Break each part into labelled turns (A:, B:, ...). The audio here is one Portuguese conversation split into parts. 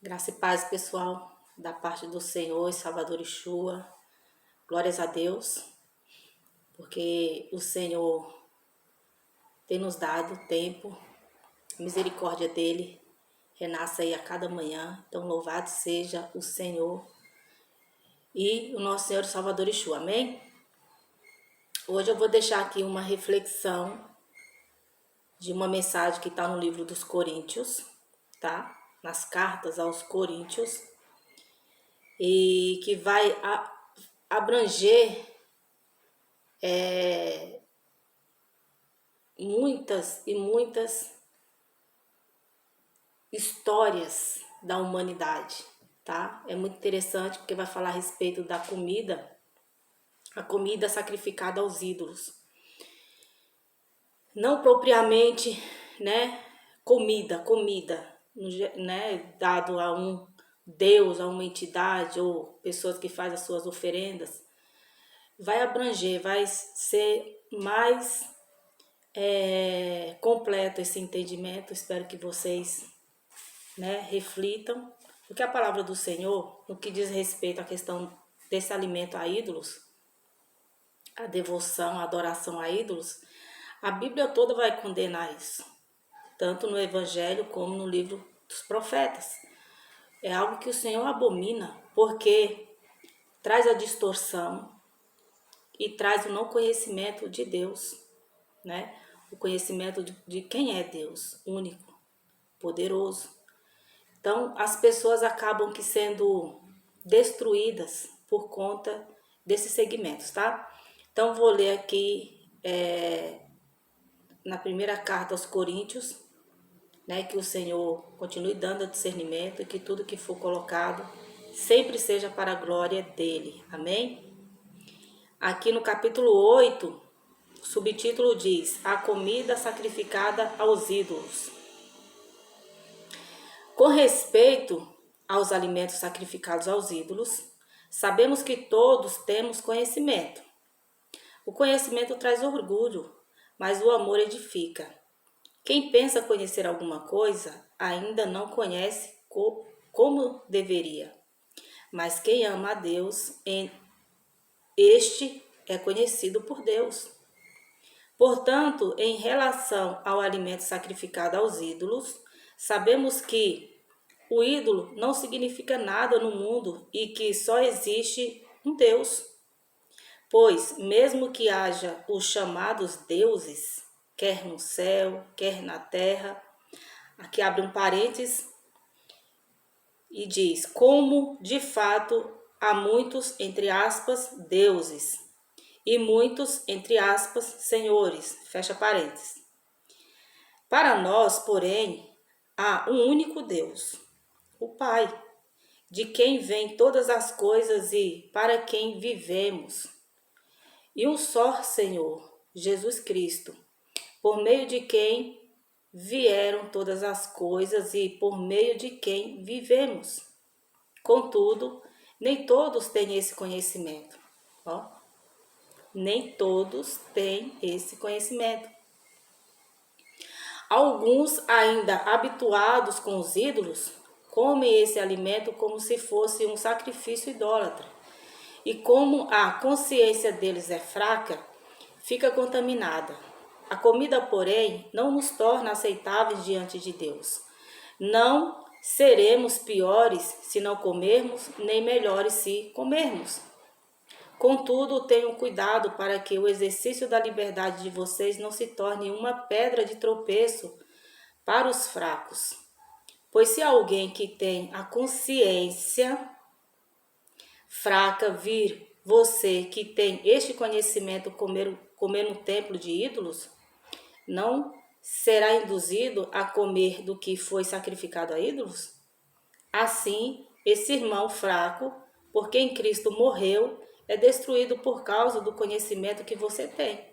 A: Graça e paz, pessoal, da parte do Senhor e Salvador Yeshua. Glórias a Deus, porque o Senhor tem nos dado tempo, a misericórdia dele renasce aí a cada manhã. Então, louvado seja o Senhor e o nosso Senhor e Salvador Yeshua, amém? Hoje eu vou deixar aqui uma reflexão de uma mensagem que está no livro dos Coríntios, tá? Nas cartas aos Coríntios, e que vai abranger muitas histórias da humanidade, tá? É muito interessante porque vai falar a respeito da comida, a comida sacrificada aos ídolos. Não propriamente, né, comida, né, dado a um Deus, a uma entidade ou pessoas que fazem as suas oferendas. Vai abranger, vai ser mais completo esse entendimento. Espero que vocês, né, reflitam, porque a palavra do Senhor, no que diz respeito à questão desse alimento a ídolos, a devoção, a adoração a ídolos, a Bíblia toda vai condenar isso, tanto no Evangelho como no livro dos profetas. É algo que o Senhor abomina, porque traz a distorção e traz o não conhecimento de Deus, né? O conhecimento de quem é Deus, único, poderoso. Então, as pessoas acabam que sendo destruídas por conta desses segmentos, tá? Então, vou ler aqui na primeira carta aos Coríntios, né, que o Senhor continue dando discernimento e que tudo que for colocado sempre seja para a glória dele. Amém? Aqui no capítulo 8, o subtítulo diz: A comida sacrificada aos ídolos. Com respeito aos alimentos sacrificados aos ídolos, sabemos que todos temos conhecimento. O conhecimento traz orgulho, mas o amor edifica. Quem pensa conhecer alguma coisa ainda não conhece como deveria. Mas quem ama a Deus, este é conhecido por Deus. Portanto, em relação ao alimento sacrificado aos ídolos, sabemos que o ídolo não significa nada no mundo e que só existe um Deus. Pois, mesmo que haja os chamados deuses, quer no céu, quer na terra, aqui abre um parênteses e diz: como de fato há muitos, entre aspas, deuses, e muitos, entre aspas, senhores, fecha parênteses. Para nós, porém, há um único Deus, o Pai, de quem vêm todas as coisas e para quem vivemos, e um só Senhor, Jesus Cristo, por meio de quem vieram todas as coisas e por meio de quem vivemos. Contudo, nem todos têm esse conhecimento. Nem todos têm esse conhecimento. Alguns, ainda habituados com os ídolos, comem esse alimento como se fosse um sacrifício idólatra. E como a consciência deles é fraca, fica contaminada. A comida, porém, não nos torna aceitáveis diante de Deus. Não seremos piores se não comermos, nem melhores se comermos. Contudo, tenham cuidado para que o exercício da liberdade de vocês não se torne uma pedra de tropeço para os fracos. Pois se alguém que tem a consciência fraca vir você que tem este conhecimento comer no templo de ídolos, não será induzido a comer do que foi sacrificado a ídolos? Assim, esse irmão fraco, por quem Cristo morreu, é destruído por causa do conhecimento que você tem.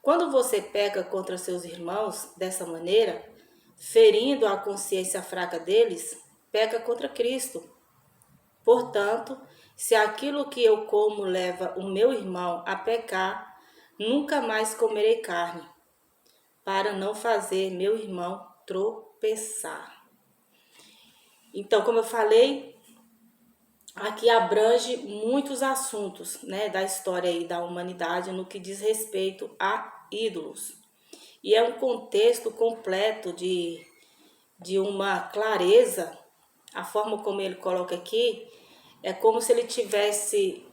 A: Quando você peca contra seus irmãos dessa maneira, ferindo a consciência fraca deles, peca contra Cristo. Portanto, se aquilo que eu como leva o meu irmão a pecar, nunca mais comerei carne, para não fazer meu irmão tropeçar. Então, como eu falei, aqui abrange muitos assuntos, né, da história aí da humanidade no que diz respeito a ídolos. E é um contexto completo de uma clareza. A forma como ele coloca aqui é como se ele tivesse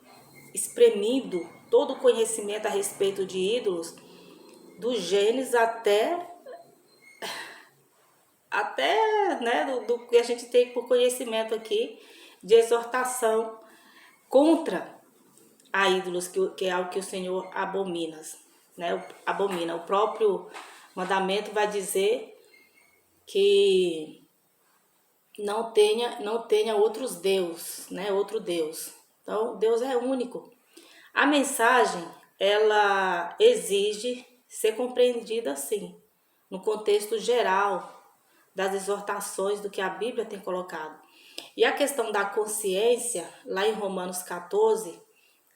A: espremido todo o conhecimento a respeito de ídolos, do Gênesis até né, do que a gente tem por conhecimento aqui, de exortação contra a ídolos, que é algo que o Senhor abomina, né? Abomina. O próprio mandamento vai dizer que não tenha outros deuses, né? Outro Deus. Então, Deus é único. A mensagem, ela exige ser compreendida assim, no contexto geral das exortações do que a Bíblia tem colocado. E a questão da consciência, lá em Romanos 14,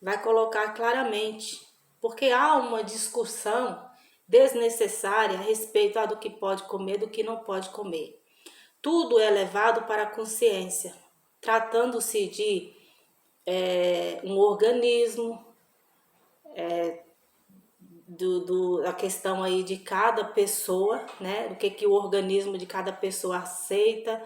A: vai colocar claramente, porque há uma discussão desnecessária a respeito do que pode comer, do que não pode comer. Tudo é levado para a consciência, tratando-se de um organismo, a questão aí de cada pessoa, né? Do que o organismo de cada pessoa aceita,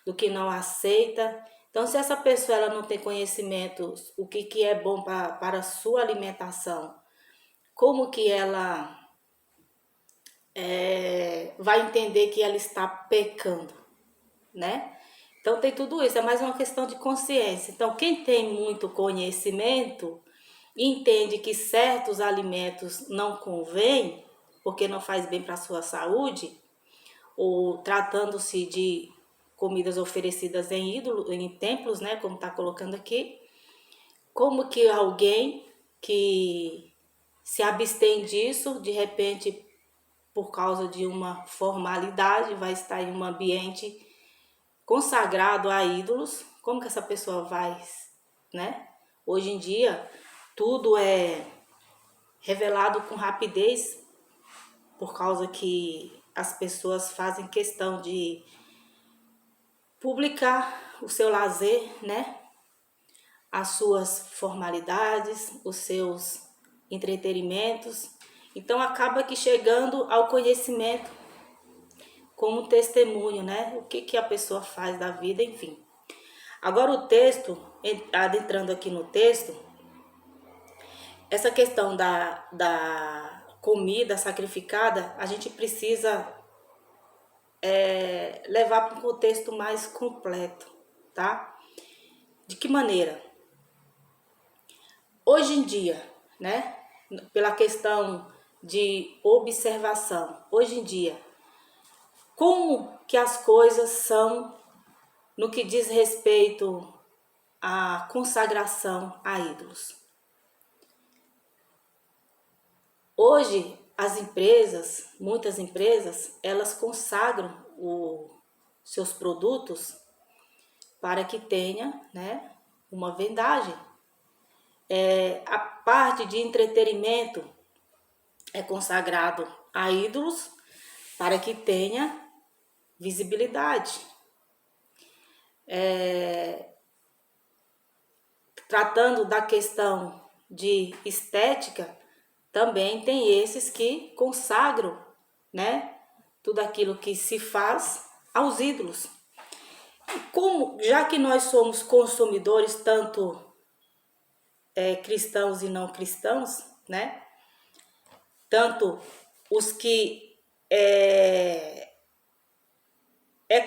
A: do que não aceita. Então, se essa pessoa ela não tem conhecimento o que é bom para a sua alimentação, como que ela vai entender que ela está pecando, né? Então tem tudo isso, é mais uma questão de consciência. Então quem tem muito conhecimento entende que certos alimentos não convêm, porque não faz bem para a sua saúde, ou tratando-se de comidas oferecidas em templos, né, como está colocando aqui, como que alguém que se abstém disso, de repente, por causa de uma formalidade, vai estar em um ambiente consagrado a ídolos, como que essa pessoa vai, né? Hoje em dia, tudo é revelado com rapidez, por causa que as pessoas fazem questão de publicar o seu lazer, né? As suas formalidades, os seus entretenimentos. Então acaba que chegando ao conhecimento como testemunho, né? O que a pessoa faz da vida, enfim. Agora o texto, adentrando aqui no texto, essa questão da comida sacrificada, a gente precisa levar para um contexto mais completo, tá? De que maneira? Hoje em dia, né? Pela questão de observação, hoje em dia, como que as coisas são no que diz respeito à consagração a ídolos? Hoje, as empresas, muitas empresas, elas consagram seus produtos para que tenha, né, uma vendagem. A parte de entretenimento é consagrado a ídolos para que tenha visibilidade. Tratando da questão de estética, também tem esses que consagram, né, tudo aquilo que se faz aos ídolos. E como, já que nós somos consumidores, tanto cristãos e não cristãos, né, tanto os que é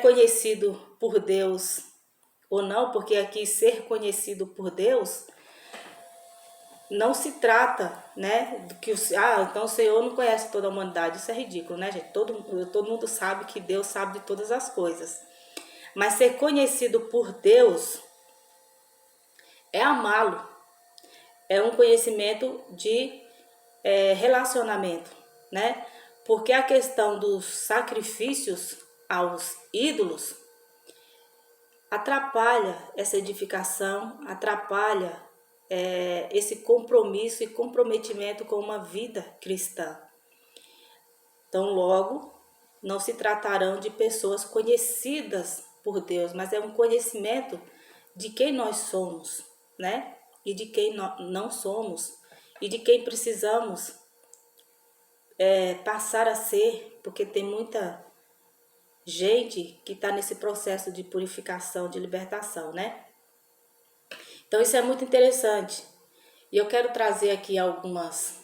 A: conhecido por Deus ou não, porque aqui ser conhecido por Deus não se trata, né, do que então o Senhor não conhece toda a humanidade. Isso é ridículo, né, gente? Todo mundo sabe que Deus sabe de todas as coisas. Mas ser conhecido por Deus é amá-lo. É um conhecimento de relacionamento, né? Porque a questão dos sacrifícios aos ídolos atrapalha essa edificação, atrapalha esse compromisso e comprometimento com uma vida cristã. Então, logo, não se tratarão de pessoas conhecidas por Deus, mas é um conhecimento de quem nós somos, né? E de quem não somos, e de quem precisamos passar a ser, porque tem muita gente que está nesse processo de purificação, de libertação, né? Então isso é muito interessante. E eu quero trazer aqui algumas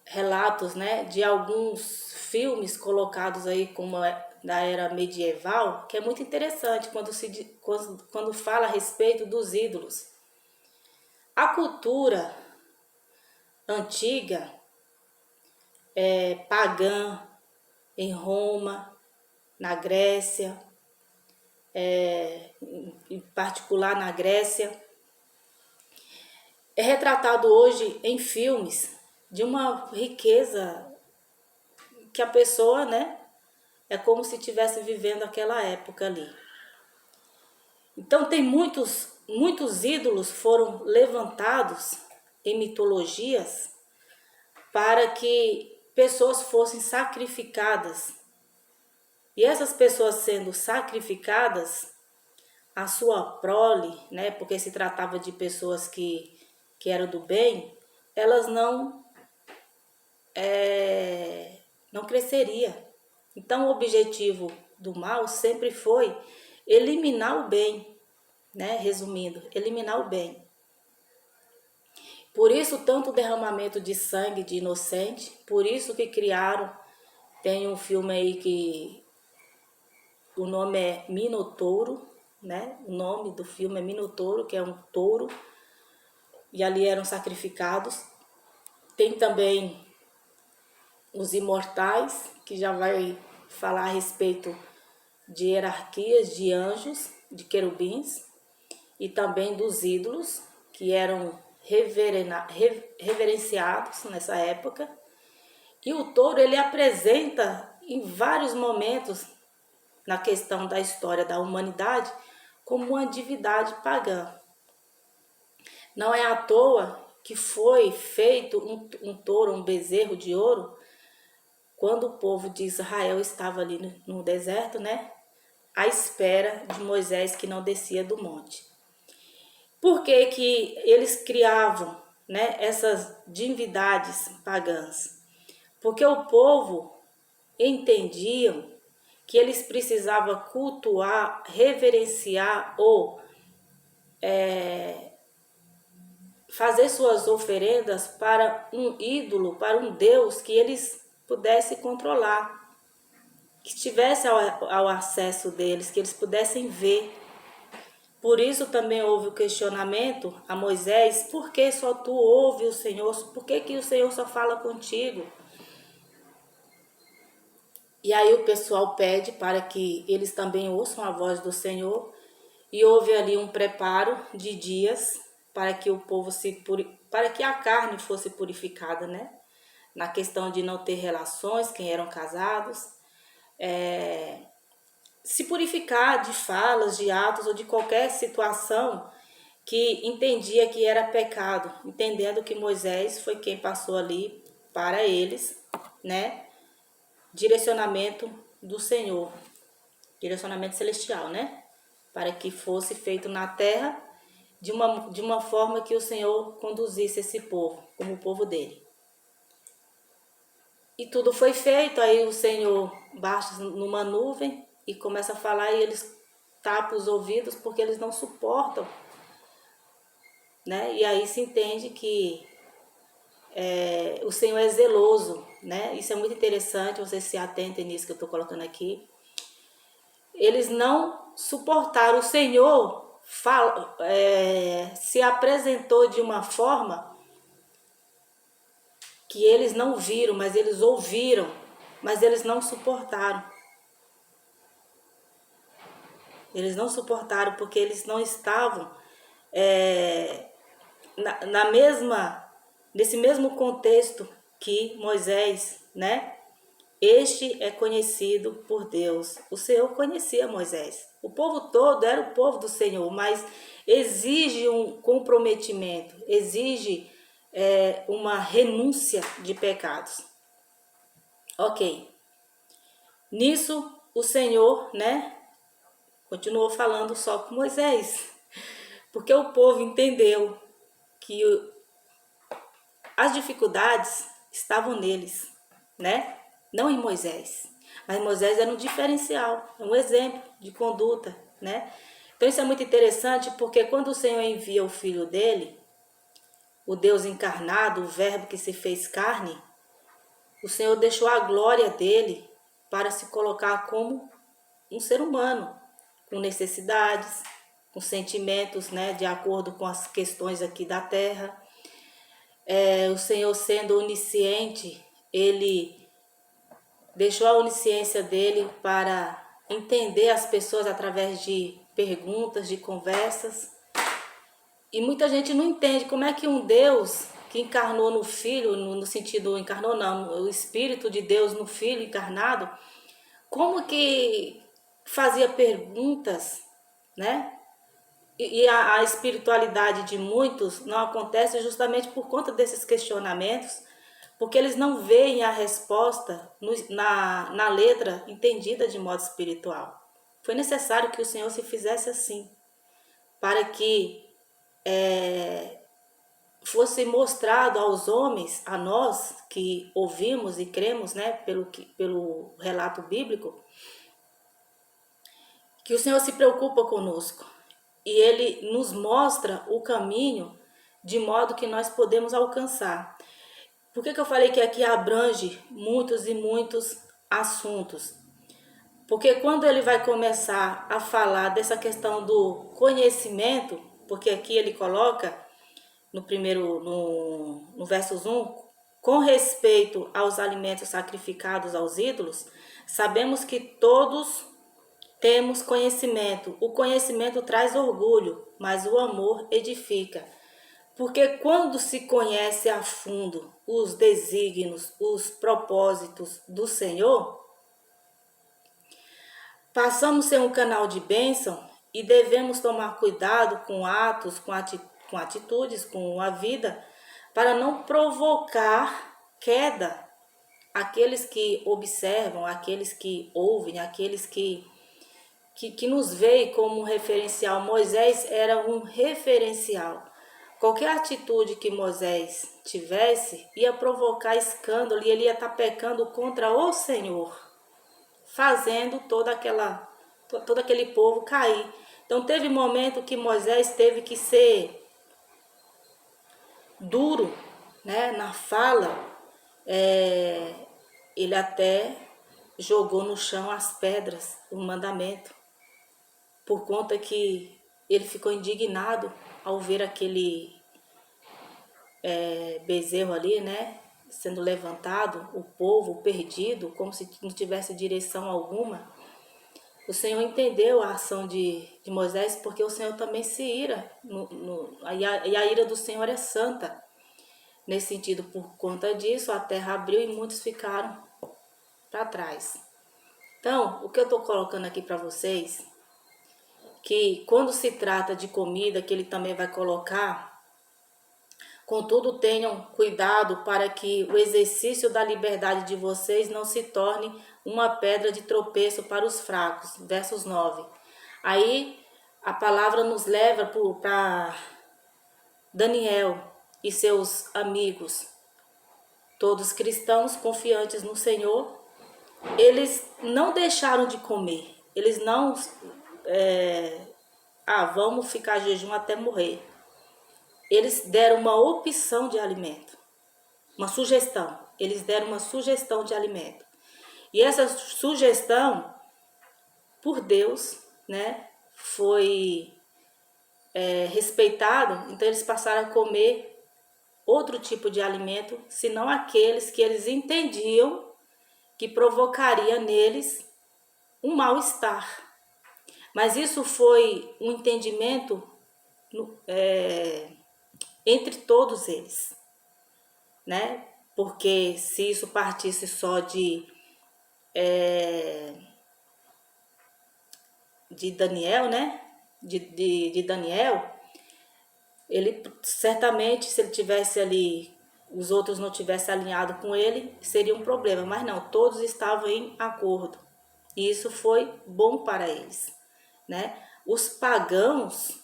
A: relatos, né, de alguns filmes colocados aí como da era medieval, que é muito interessante quando fala a respeito dos ídolos. A cultura antiga, pagã, em Roma, na Grécia, em particular na Grécia, é retratado hoje em filmes de uma riqueza que a pessoa, né, é como se estivesse vivendo aquela época ali. Então tem muitos ídolos foram levantados em mitologias para que pessoas fossem sacrificadas. E essas pessoas sendo sacrificadas, a sua prole, né, porque se tratava de pessoas que eram do bem, elas não cresceria. Então o objetivo do mal sempre foi eliminar o bem, né? Resumindo, eliminar o bem. Por isso tanto derramamento de sangue de inocente, por isso que criaram, tem um filme aí que o nome é Minotouro, né? O nome do filme é Minotouro, que é um touro, e ali eram sacrificados. Tem também Os Imortais, que já vai falar a respeito de hierarquias de anjos, de querubins, e também dos ídolos, que eram reverenciados nessa época. E o touro, ele apresenta em vários momentos, na questão da história da humanidade, como uma divindade pagã. Não é à toa que foi feito um touro, um bezerro de ouro, quando o povo de Israel estava ali no deserto, né? À espera de Moisés, que não descia do monte. Por que que eles criavam, né, essas divindades pagãs? Porque o povo entendiam que eles precisavam cultuar, reverenciar ou fazer suas oferendas para um ídolo, para um Deus que eles pudessem controlar, que estivesse ao acesso deles, que eles pudessem ver. Por isso também houve o questionamento a Moisés: por que só tu ouve o Senhor? Por que o Senhor só fala contigo? E aí o pessoal pede para que eles também ouçam a voz do Senhor, e houve ali um preparo de dias para que o povo para que a carne fosse purificada, né? Na questão de não ter relações, quem eram casados, se purificar de falas, de atos ou de qualquer situação que entendia que era pecado, entendendo que Moisés foi quem passou ali para eles, né? Direcionamento do Senhor, direcionamento celestial, né? Para que fosse feito na terra de uma forma que o Senhor conduzisse esse povo, como o povo dele. E tudo foi feito, aí o Senhor baixa numa nuvem e começa a falar, e eles tapam os ouvidos porque eles não suportam, né? E aí se entende que o Senhor é zeloso, né? Isso é muito interessante, vocês se atentem nisso que eu estou colocando aqui. Eles não suportaram. O Senhor se apresentou de uma forma que eles não viram, mas eles ouviram, mas eles não suportaram. Eles não suportaram porque eles não estavam nesse mesmo contexto que Moisés, né? Este é conhecido por Deus. O Senhor conhecia Moisés. O povo todo era o povo do Senhor, mas exige um comprometimento, exige uma renúncia de pecados. Ok. Nisso, o Senhor, né, continuou falando só com Moisés, porque o povo entendeu que as dificuldades estavam neles, né? Não em Moisés. Mas Moisés era um diferencial, um exemplo de conduta, né? Então isso é muito interessante porque quando o Senhor envia o Filho dele, o Deus encarnado, o Verbo que se fez carne, o Senhor deixou a glória dele para se colocar como um ser humano, com necessidades, com sentimentos, né, de acordo com as questões aqui da terra. O Senhor sendo onisciente, ele deixou a onisciência dele para entender as pessoas através de perguntas, de conversas. E muita gente não entende como é que um Deus que encarnou no Filho, no sentido encarnou não, o Espírito de Deus no Filho encarnado, como que fazia perguntas, né? E a espiritualidade de muitos não acontece justamente por conta desses questionamentos, porque eles não veem a resposta na letra entendida de modo espiritual. Foi necessário que o Senhor se fizesse assim, para que fosse mostrado aos homens, a nós que ouvimos e cremos, né, pelo relato bíblico, que o Senhor se preocupa conosco e Ele nos mostra o caminho de modo que nós podemos alcançar. Por que eu falei que aqui abrange muitos e muitos assuntos? Porque quando ele vai começar a falar dessa questão do conhecimento, porque aqui ele coloca no versos 1, com respeito aos alimentos sacrificados aos ídolos, sabemos que todos temos conhecimento. O conhecimento traz orgulho, mas o amor edifica. Porque quando se conhece a fundo os desígnios, os propósitos do Senhor, passamos a ser um canal de bênção e devemos tomar cuidado com atos, com atitudes, com a vida, para não provocar queda àqueles que observam, àqueles que ouvem, àqueles que nos veem como um referencial. Moisés era um referencial. Qualquer atitude que Moisés tivesse ia provocar escândalo e ele ia estar pecando contra o Senhor, fazendo todo aquele povo cair. Então teve momento que Moisés teve que ser duro, né, na fala. Ele até jogou no chão as pedras do mandamento, por conta que ele ficou indignado ao ver aquele bezerro ali, né, sendo levantado, o povo perdido, como se não tivesse direção alguma. O Senhor entendeu a ação de Moisés, porque o Senhor também se ira, e a ira do Senhor é santa. Nesse sentido, por conta disso, a terra abriu e muitos ficaram para trás. Então, o que eu estou colocando aqui para vocês, que quando se trata de comida, que ele também vai colocar, contudo tenham cuidado para que o exercício da liberdade de vocês não se torne uma pedra de tropeço para os fracos. Versos 9. Aí a palavra nos leva para Daniel e seus amigos, todos cristãos confiantes no Senhor. Eles não deixaram de comer, eles não vamos ficar jejum até morrer. Eles deram uma opção de alimento, uma sugestão. Eles deram uma sugestão de alimento. E essa sugestão, por Deus, né, foi respeitado. Então eles passaram a comer outro tipo de alimento, senão aqueles que eles entendiam que provocaria neles um mal-estar. Mas isso foi um entendimento entre todos eles, né? Porque se isso partisse só de Daniel, né? De Daniel, ele certamente, se ele tivesse ali, os outros não tivessem alinhado com ele, seria um problema. Mas não, todos estavam em acordo. E isso foi bom para eles, né? Os pagãos,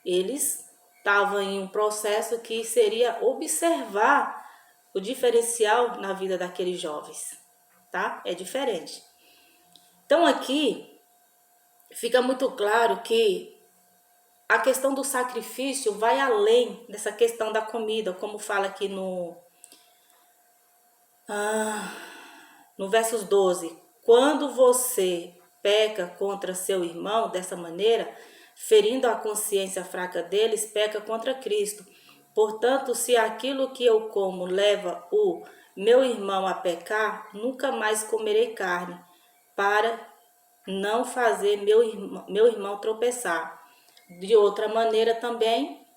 A: eles estavam em um processo que seria observar o diferencial na vida daqueles jovens, tá? É diferente. Então aqui fica muito claro que a questão do sacrifício vai além dessa questão da comida, como fala aqui no versos 12. Quando você peca contra seu irmão dessa maneira, ferindo a consciência fraca deles, peca contra Cristo. Portanto, se aquilo que eu como leva o meu irmão a pecar, nunca mais comerei carne, para não fazer meu irmão tropeçar. De outra maneira também,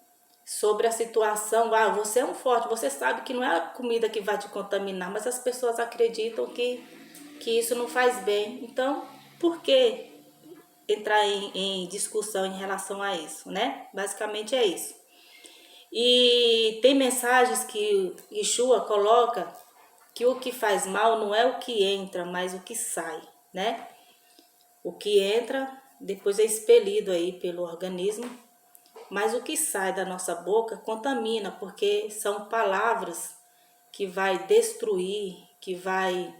A: sobre a situação, você é um forte, você sabe que não é a comida que vai te contaminar, mas as pessoas acreditam que isso não faz bem. Então, por que entrar em discussão em relação a isso, né? Basicamente é isso. E tem mensagens que Yeshua coloca que o que faz mal não é o que entra, mas o que sai, né? O que entra depois é expelido aí pelo organismo, mas o que sai da nossa boca contamina, porque são palavras que vai destruir, que vai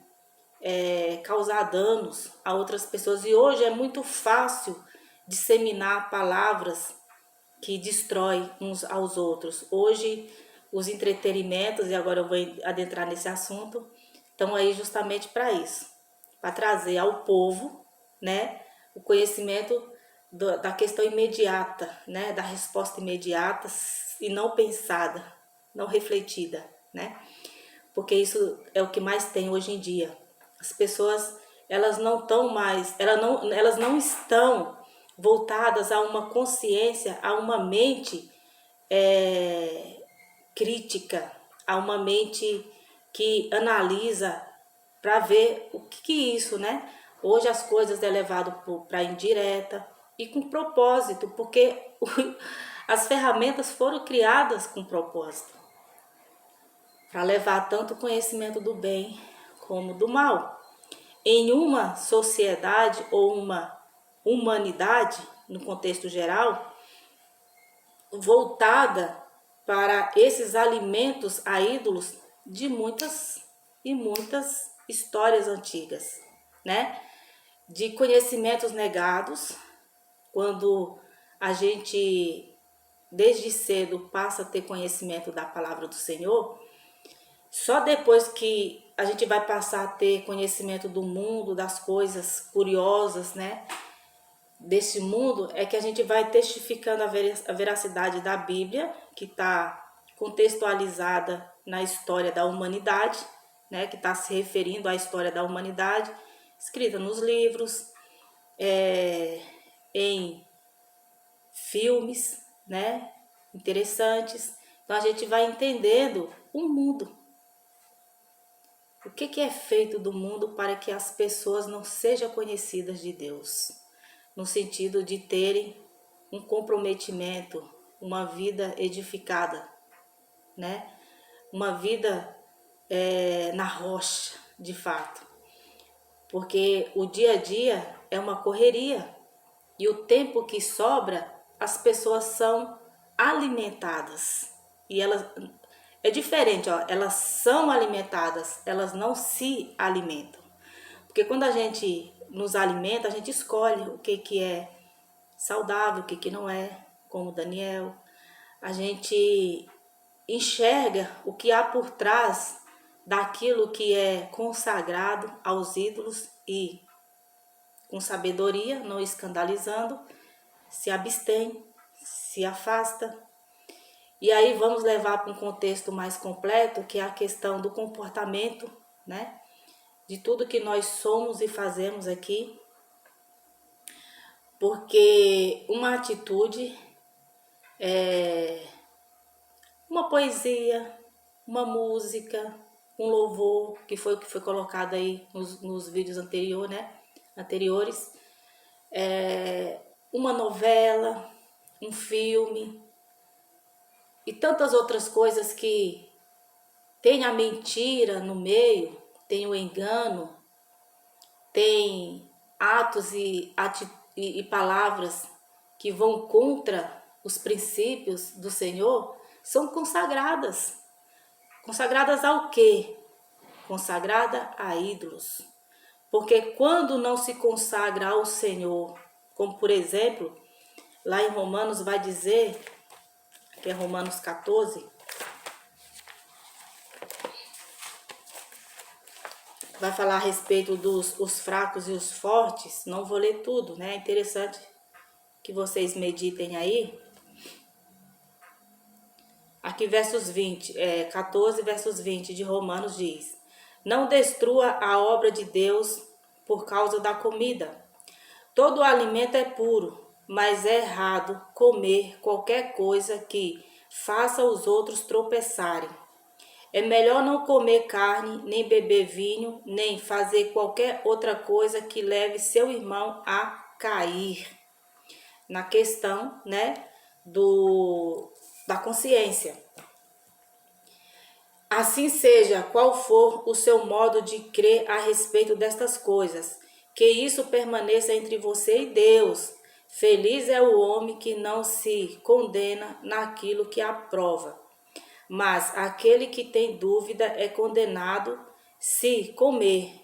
A: causar danos a outras pessoas. E hoje é muito fácil disseminar palavras que destroem uns aos outros. Hoje os entretenimentos, e agora eu vou adentrar nesse assunto, estão aí justamente para isso, para trazer ao povo, né, o conhecimento da questão imediata, né, da resposta imediata e não pensada, não refletida, né? Porque isso é o que mais tem hoje em dia. As pessoas, elas não estão mais, elas não estão voltadas a uma consciência, a uma mente crítica, a uma mente que analisa para ver o que é isso, né? Hoje as coisas é levado para indireta e com propósito, porque as ferramentas foram criadas com propósito, para levar tanto o conhecimento do bem como do mal. Em uma sociedade ou uma humanidade, no contexto geral, voltada para esses alimentos a ídolos de muitas e muitas histórias antigas, né? De conhecimentos negados, quando a gente desde cedo passa a ter conhecimento da palavra do Senhor, só depois que a gente vai passar a ter conhecimento do mundo, das coisas curiosas, né? Desse mundo, é que a gente vai testificando a veracidade da Bíblia, que está contextualizada na história da humanidade, né? Que está se referindo à história da humanidade, escrita nos livros, em filmes, né? Interessantes. Então a gente vai entendendo o mundo. O que é feito do mundo para que as pessoas não sejam conhecidas de Deus? No sentido de terem um comprometimento, uma vida edificada, né? Uma vida na rocha, de fato. Porque o dia a dia é uma correria e o tempo que sobra, as pessoas são alimentadas. E elas é diferente, ó, elas são alimentadas, elas não se alimentam. Porque quando a gente nos alimenta, a gente escolhe o que é saudável, o que não é, como Daniel. A gente enxerga o que há por trás daquilo que é consagrado aos ídolos e, com sabedoria, não escandalizando, se abstém, se afasta. E aí vamos levar para um contexto mais completo, que é a questão do comportamento, né? De tudo que nós somos e fazemos aqui. Porque uma atitude, uma poesia, uma música, um louvor, que foi o que foi colocado aí nos vídeos anteriores, uma novela, um filme e tantas outras coisas que tem a mentira no meio, tem o engano, tem atos e palavras que vão contra os princípios do Senhor são consagradas. Consagradas ao quê? Consagrada a ídolos. Porque quando não se consagra ao Senhor, como por exemplo, lá em Romanos vai dizer, que é Romanos 14, vai falar a respeito dos os fracos e os fortes. Não vou ler tudo, né? É interessante que vocês meditem aí. Aqui versos 14 versos 20 de Romanos diz: Não destrua a obra de Deus por causa da comida. Todo alimento é puro, mas é errado comer qualquer coisa que faça os outros tropeçarem. É melhor não comer carne, nem beber vinho, nem fazer qualquer outra coisa que leve seu irmão a cair. Na questão, né, da consciência. Assim seja qual for o seu modo de crer a respeito destas coisas, que isso permaneça entre você e Deus. Feliz é o homem que não se condena naquilo que aprova. Mas aquele que tem dúvida é condenado se comer,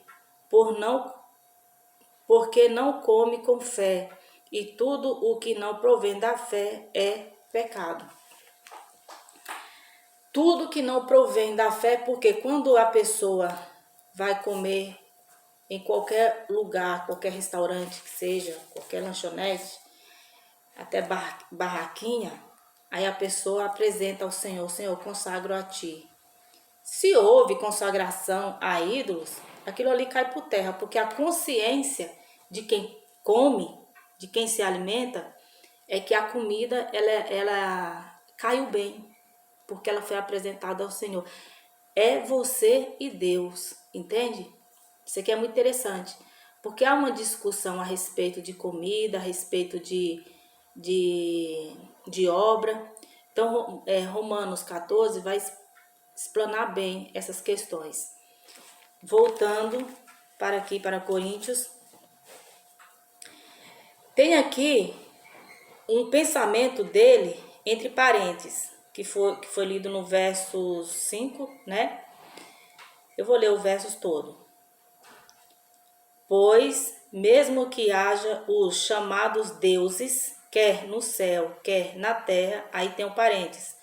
A: porque não come com fé, e tudo o que não provém da fé é pecado. Tudo que não provém da fé, porque quando a pessoa vai comer em qualquer lugar, qualquer restaurante que seja, qualquer lanchonete, até barraquinha, aí a pessoa apresenta ao Senhor: Senhor, consagro a Ti. Se houve consagração a ídolos, aquilo ali cai por terra, porque a consciência de quem come, de quem se alimenta, é que a comida ela caiu bem, porque ela foi apresentada ao Senhor. É você e Deus, entende? Isso aqui é muito interessante, porque há uma discussão a respeito de comida, a respeito de obra. Então, Romanos 14 vai explanar bem essas questões. Voltando para Coríntios, tem aqui um pensamento dele, entre parênteses, que foi lido no verso 5, né? Eu vou ler os versos todos. Pois, mesmo que haja os chamados deuses, quer no céu, quer na terra, aí tem um parênteses,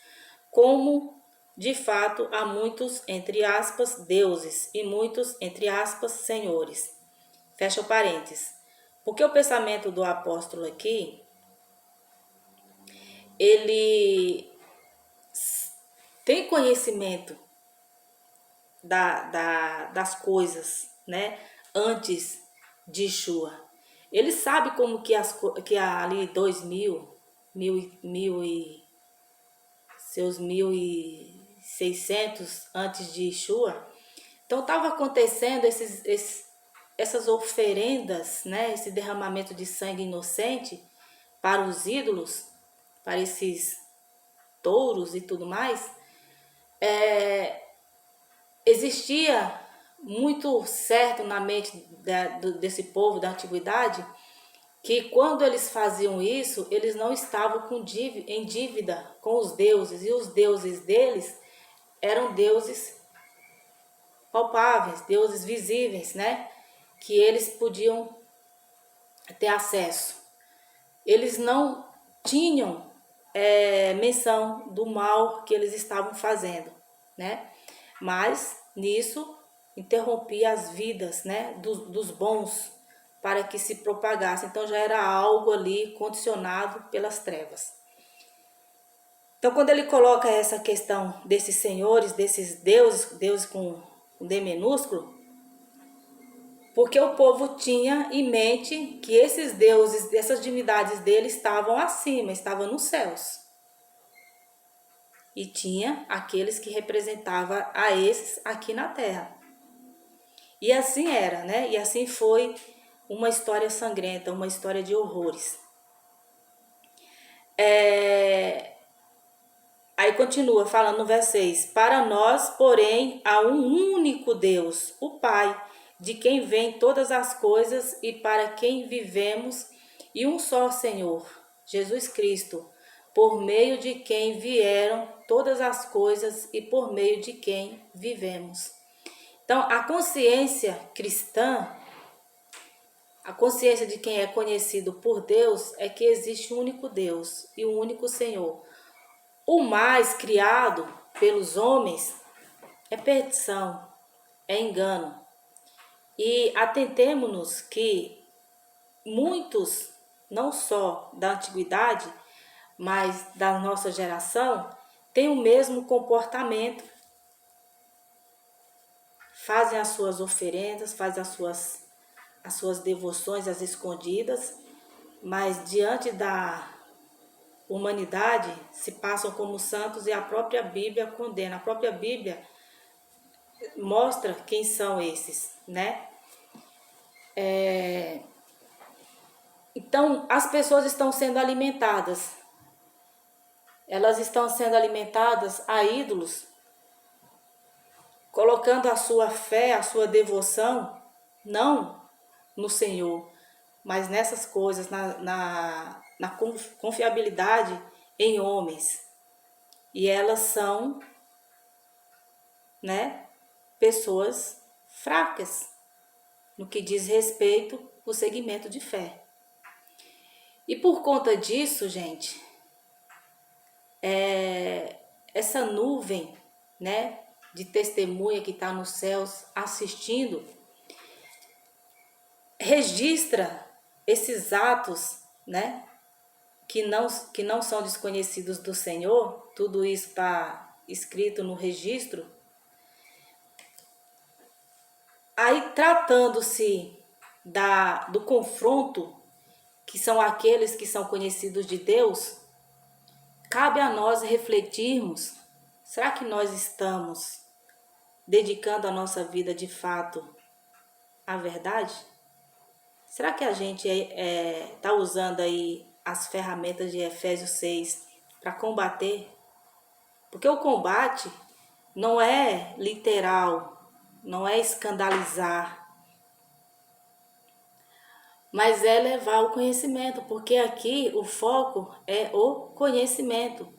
A: como de fato há muitos, entre aspas, deuses e muitos, entre aspas, senhores. Fecha o parênteses. Porque o pensamento do apóstolo aqui, ele tem conhecimento das coisas, né, antes de Yeshua. Ele sabe como que ali 1600 antes de Yeshua, então estava acontecendo essas oferendas, né, esse derramamento de sangue inocente para os ídolos, para esses touros e tudo mais. Existia muito certo na mente desse povo da antiguidade que quando eles faziam isso, eles não estavam em dívida com os deuses, e os deuses deles eram deuses palpáveis, deuses visíveis, né? Que eles podiam ter acesso. Eles não tinham menção do mal que eles estavam fazendo, né? Mas nisso interrompia as vidas, né, dos bons, para que se propagasse. Então já era algo ali condicionado pelas trevas. Então quando ele coloca essa questão desses senhores, desses deuses com D minúsculo, porque o povo tinha em mente que esses deuses, essas divindades dele estavam acima, estavam nos céus. E tinha aqueles que representavam a esses aqui na terra. E assim era, né? E assim foi uma história sangrenta, uma história de horrores. Aí continua falando no verso 6. Para nós, porém, há um único Deus, o Pai, de quem vêm todas as coisas e para quem vivemos, e um só Senhor, Jesus Cristo, por meio de quem vieram todas as coisas e por meio de quem vivemos. Então, a consciência cristã, a consciência de quem é conhecido por Deus, é que existe um único Deus e um único Senhor. O mais criado pelos homens é perdição, é engano. E atentemo-nos que muitos, não só da antiguidade, mas da nossa geração, têm o mesmo comportamento. Fazem as suas oferendas, fazem as suas devoções, as escondidas, mas diante da humanidade se passam como santos e a própria Bíblia condena. A própria Bíblia mostra quem são esses, né? Então, as pessoas estão sendo alimentadas. Elas estão sendo alimentadas a ídolos, colocando a sua fé, a sua devoção, não no Senhor, mas nessas coisas, na confiabilidade em homens. E elas são, né, pessoas fracas no que diz respeito ao segmento de fé. E por conta disso, gente, essa nuvem, né, de testemunha que está nos céus assistindo, registra esses atos, né, que não são desconhecidos do Senhor. Tudo isso está escrito no registro. Aí, tratando-se do confronto, que são aqueles que são conhecidos de Deus, cabe a nós refletirmos: será que nós estamos dedicando a nossa vida de fato à verdade? Será que a gente está usando aí as ferramentas de Efésios 6 para combater? Porque o combate não é literal, não é escandalizar, mas é levar o conhecimento, porque aqui o foco é o conhecimento.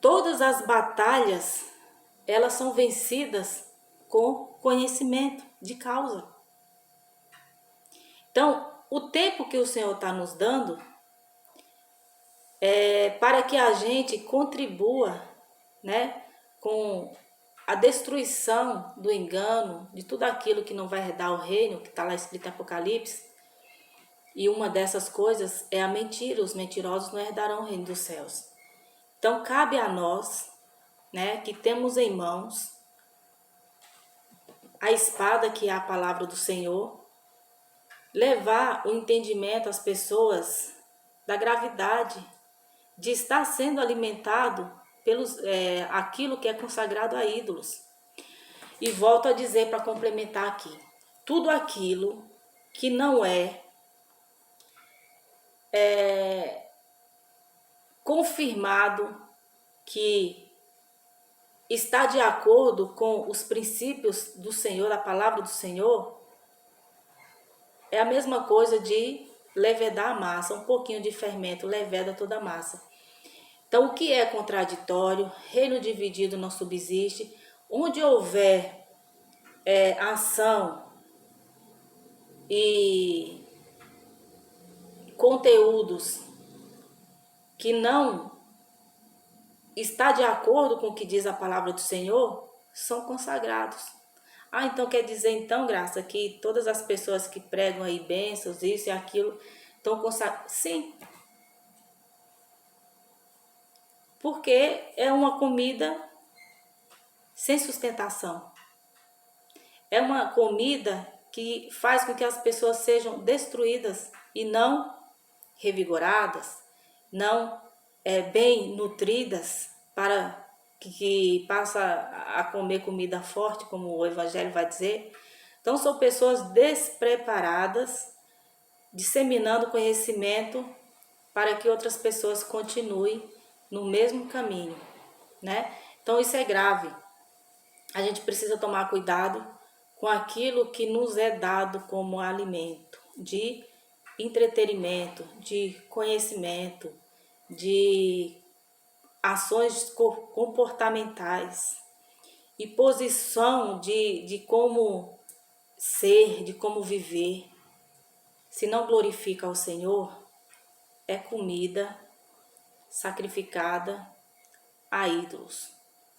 A: Todas as batalhas, elas são vencidas com conhecimento de causa. Então, o tempo que o Senhor está nos dando é para que a gente contribua, né, com a destruição do engano, de tudo aquilo que não vai herdar o reino, que está lá escrito em Apocalipse. E uma dessas coisas é a mentira. Os mentirosos não herdarão o reino dos céus. Então, cabe a nós, né, que temos em mãos a espada, que é a palavra do Senhor, levar o entendimento às pessoas da gravidade de estar sendo alimentado pelos aquilo que é consagrado a ídolos. E volto a dizer, para complementar aqui, tudo aquilo que não é confirmado, que está de acordo com os princípios do Senhor, da palavra do Senhor, é a mesma coisa de levedar a massa. Um pouquinho de fermento leveda toda a massa. Então, o que é contraditório, reino dividido não subsiste. Onde houver ação e conteúdos que não está de acordo com o que diz a palavra do Senhor, são consagrados. Então quer dizer, então, Graça, que todas as pessoas que pregam aí bênçãos, isso e aquilo, estão consagradas? Sim. Porque é uma comida sem sustentação. É uma comida que faz com que as pessoas sejam destruídas e não revigoradas, não bem nutridas, para que passa a comer comida forte, como o Evangelho vai dizer. Então, são pessoas despreparadas, disseminando conhecimento para que outras pessoas continuem no mesmo caminho, né? Então, isso é grave. A gente precisa tomar cuidado com aquilo que nos é dado como alimento, de entretenimento, de conhecimento, de ações comportamentais e posição de como ser, de como viver. Se não glorifica ao Senhor, é comida sacrificada a ídolos,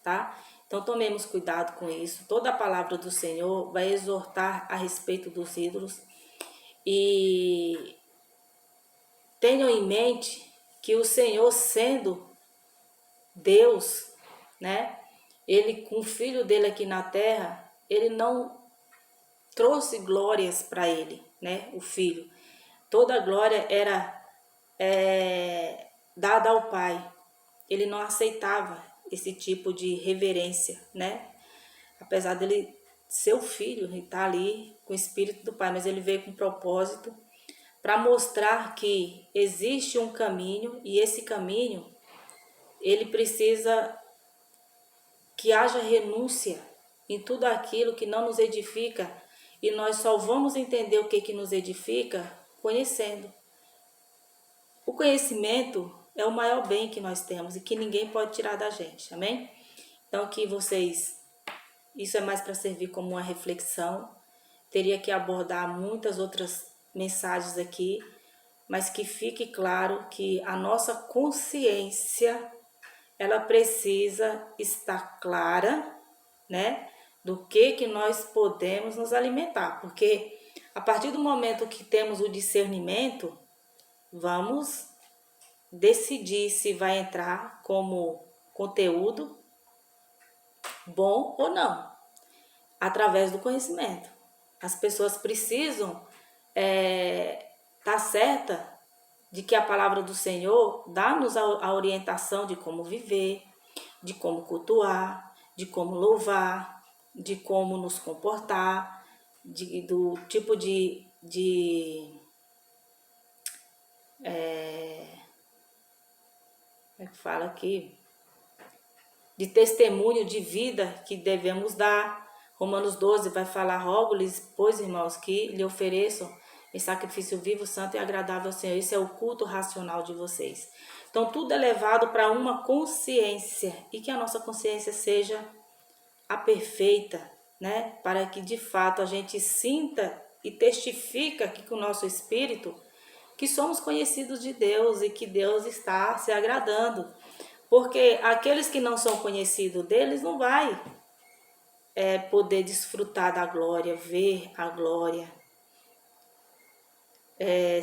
A: tá? Então tomemos cuidado com isso. Toda a palavra do Senhor vai exortar a respeito dos ídolos e tenham em mente que o Senhor, sendo Deus, né? Ele, com o filho dele aqui na terra, ele não trouxe glórias para ele, né? O filho. Toda a glória era dada ao Pai. Ele não aceitava esse tipo de reverência, né? Apesar dele ser o filho, ele tá ali com o Espírito do Pai, mas ele veio com propósito para mostrar que existe um caminho e esse caminho ele precisa que haja renúncia em tudo aquilo que não nos edifica e nós só vamos entender o que nos edifica conhecendo. O conhecimento é o maior bem que nós temos e que ninguém pode tirar da gente, amém? Então que vocês, isso é mais para servir como uma reflexão, teria que abordar muitas outras mensagens aqui, mas que fique claro que a nossa consciência ela precisa estar clara, né, do que nós podemos nos alimentar, porque a partir do momento que temos o discernimento, vamos decidir se vai entrar como conteúdo bom ou não, através do conhecimento. As pessoas precisam estar certa de que a palavra do Senhor dá-nos a orientação de como viver, de como cultuar, de como louvar, de como nos comportar, do tipo como é que fala aqui? De testemunho de vida que devemos dar. Romanos 12 vai falar: rogo-lhes, pois, irmãos, que lhe ofereçam em sacrifício vivo, santo e agradável ao Senhor. Esse é o culto racional de vocês. Então, tudo é levado para uma consciência e que a nossa consciência seja a perfeita, né? Para que, de fato, a gente sinta e testifica aqui com o nosso espírito que somos conhecidos de Deus e que Deus está se agradando. Porque aqueles que não são conhecidos deles não vai poder desfrutar da glória, ver a glória,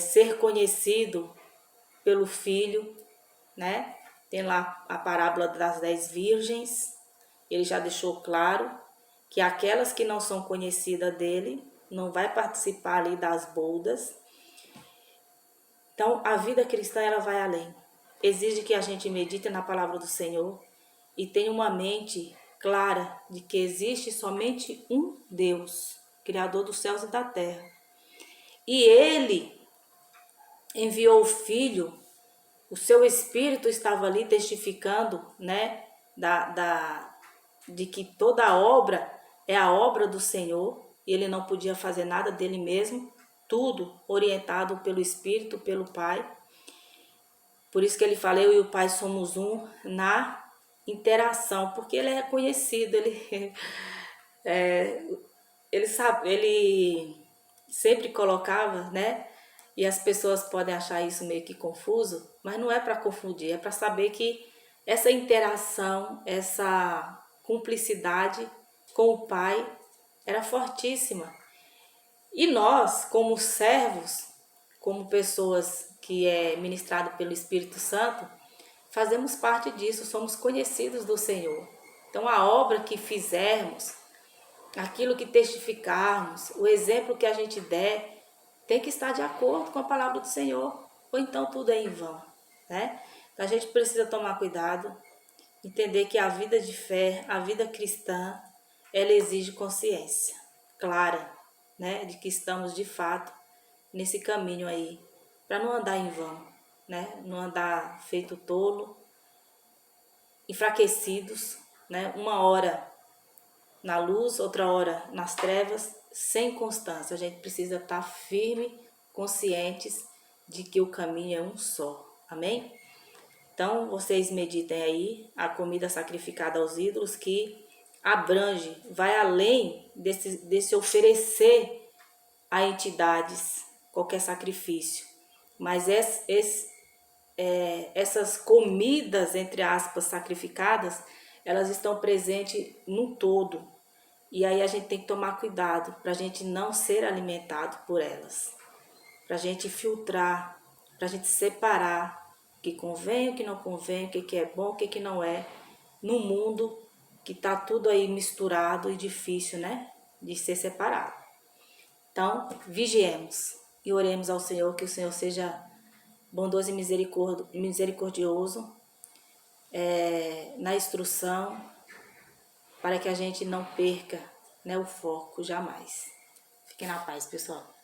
A: ser conhecido pelo Filho, né? Tem lá a parábola das 10 virgens, ele já deixou claro que aquelas que não são conhecidas dele não vai participar ali das bodas. Então, a vida cristã ela vai além. Exige que a gente medite na palavra do Senhor e tenha uma mente clara de que existe somente um Deus, Criador dos céus e da terra. E Ele enviou o Filho, o seu Espírito estava ali testificando, né, de que toda a obra é a obra do Senhor, e Ele não podia fazer nada dele mesmo, tudo orientado pelo Espírito, pelo Pai. Por isso que ele fala: eu e o Pai somos um na interação, porque ele é conhecido, ele sabe, ele sempre colocava, né? E as pessoas podem achar isso meio que confuso, mas não é para confundir, é para saber que essa interação, essa cumplicidade com o Pai era fortíssima. E nós, como servos, como pessoas que é ministrado pelo Espírito Santo, fazemos parte disso, somos conhecidos do Senhor. Então a obra que fizermos, aquilo que testificarmos, o exemplo que a gente der, tem que estar de acordo com a palavra do Senhor, ou então tudo é em vão, né? Então a gente precisa tomar cuidado, entender que a vida de fé, a vida cristã, ela exige consciência clara, né? De que estamos de fato nesse caminho aí, para não andar em vão, né? Não andar feito tolo, enfraquecidos, né? Uma hora na luz, outra hora nas trevas, sem constância. A gente precisa estar firme, conscientes de que o caminho é um só. Amém? Então, vocês meditem aí a comida sacrificada aos ídolos, que abrange, vai além desse oferecer a entidades qualquer sacrifício. Mas essas comidas, entre aspas, sacrificadas, elas estão presentes no todo. E aí a gente tem que tomar cuidado para a gente não ser alimentado por elas. Para a gente filtrar, para a gente separar o que convém, o que não convém, o que é bom, o que não é. No mundo que está tudo aí misturado e difícil, né? De ser separado. Então, vigiemos e oremos ao Senhor, que o Senhor seja bondoso e misericordioso na instrução, para que a gente não perca, né, o foco jamais. Fiquem na paz, pessoal.